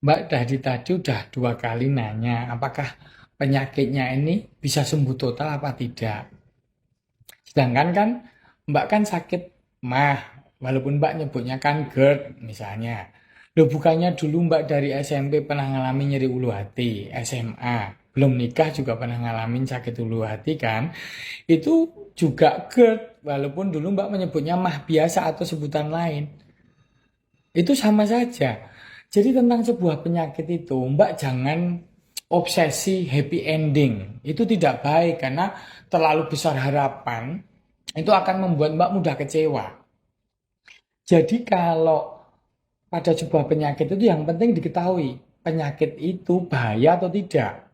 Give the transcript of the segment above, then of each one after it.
Mbak dari tadi udah 2 kali nanya, apakah penyakitnya ini bisa sembuh total apa tidak. Sedangkan kan Mbak kan sakit mah, walaupun Mbak nyebutnya kan GERD misalnya. Loh bukannya dulu Mbak dari SMP pernah ngalamin nyeri ulu hati, SMA, belum nikah juga pernah ngalamin sakit ulu hati kan? Itu juga GERD, walaupun dulu Mbak menyebutnya mah biasa atau sebutan lain. Itu sama saja. Jadi tentang sebuah penyakit itu, Mbak jangan obsesi happy ending. Itu tidak baik karena terlalu besar harapan itu akan membuat Mbak mudah kecewa. Jadi kalau pada sebuah penyakit itu yang penting diketahui penyakit itu bahaya atau tidak.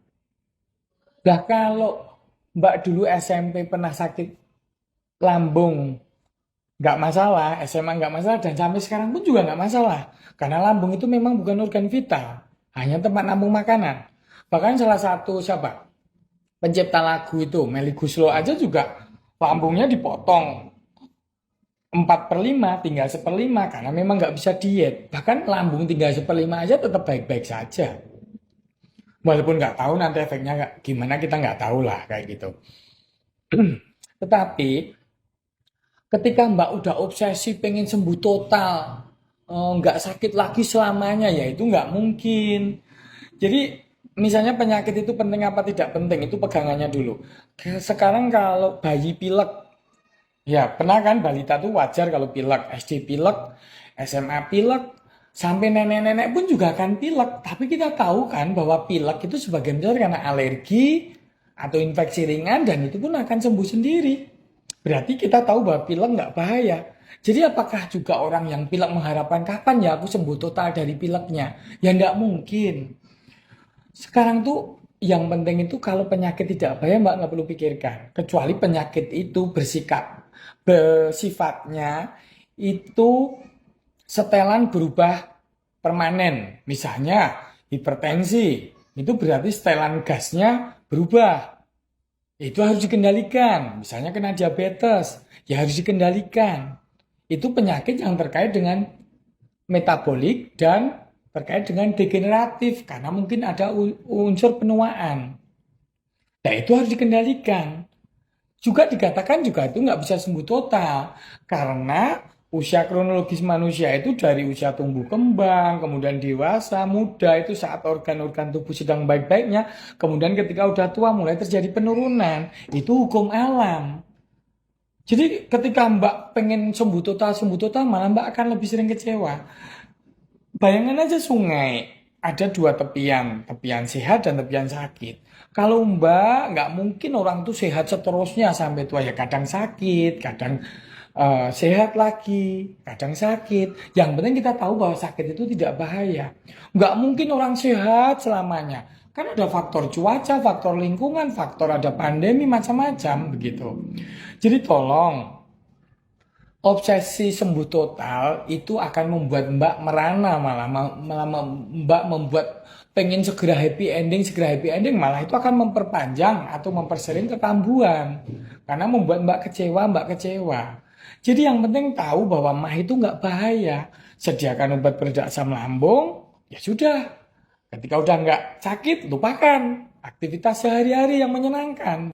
Nah kalau Mbak dulu SMP pernah sakit lambung nggak masalah, SMA nggak masalah, dan sampai sekarang pun juga nggak masalah. Karena lambung itu memang bukan organ vital, hanya tempat nampung makanan. Bahkan salah satu siapa? Pencipta lagu itu, Melly Goeslaw aja juga lambungnya dipotong 4/5, tinggal 1/5, karena memang nggak bisa diet. Bahkan lambung tinggal 1/5 aja tetap baik-baik saja. Walaupun nggak tahu nanti efeknya gimana, kita nggak tahu lah kayak gitu. Tetapi ketika Mbak udah obsesi pengen sembuh total, nggak sakit lagi selamanya, ya itu nggak mungkin. Jadi misalnya penyakit itu penting apa tidak penting, itu pegangannya dulu. Sekarang kalau bayi pilek, ya pernah kan balita tuh wajar kalau pilek, SD pilek, SMA pilek, sampai nenek-nenek pun juga akan pilek. Tapi kita tahu kan bahwa pilek itu sebagian besar karena alergi atau infeksi ringan dan itu pun akan sembuh sendiri. Berarti kita tahu bahwa pilek nggak bahaya. Jadi apakah juga orang yang pilek mengharapkan kapan ya aku sembuh total dari pileknya? Ya nggak mungkin. Sekarang tuh yang penting itu kalau penyakit tidak bahaya Mbak nggak perlu pikirkan. Kecuali penyakit itu bersifatnya itu setelan berubah permanen. Misalnya hipertensi, itu berarti setelan gasnya berubah. Itu harus dikendalikan. Misalnya kena diabetes, ya harus dikendalikan. Itu penyakit yang terkait dengan metabolik dan terkait dengan degeneratif karena mungkin ada unsur penuaan. Nah itu harus dikendalikan. Juga dikatakan juga itu nggak bisa sembuh total karena usia kronologis manusia itu dari usia tumbuh kembang, kemudian dewasa, muda itu saat organ-organ tubuh sedang baik-baiknya, kemudian ketika udah tua mulai terjadi penurunan. Itu hukum alam. Jadi ketika Mbak pengen sembuh total malah Mbak akan lebih sering kecewa. Bayangkan aja sungai, ada dua tepian, tepian sehat dan tepian sakit. Kalau Mbak, nggak mungkin orang tuh sehat seterusnya sampai tua ya. Kadang sakit, kadang sehat lagi, kadang sakit. Yang penting kita tahu bahwa sakit itu tidak bahaya. Nggak mungkin orang sehat selamanya. Kan ada faktor cuaca, faktor lingkungan, faktor ada pandemi, macam-macam begitu. Jadi tolong obsesi sembuh total itu akan membuat Mbak merana, malah Mbak membuat pengen segera happy ending malah itu akan memperpanjang atau mempersering kekambuhan karena membuat Mbak kecewa. Jadi yang penting tahu bahwa mah itu nggak bahaya. Sediakan obat peredak asam lambung, ya sudah. Ketika udah nggak sakit, lupakan aktivitas sehari-hari yang menyenangkan.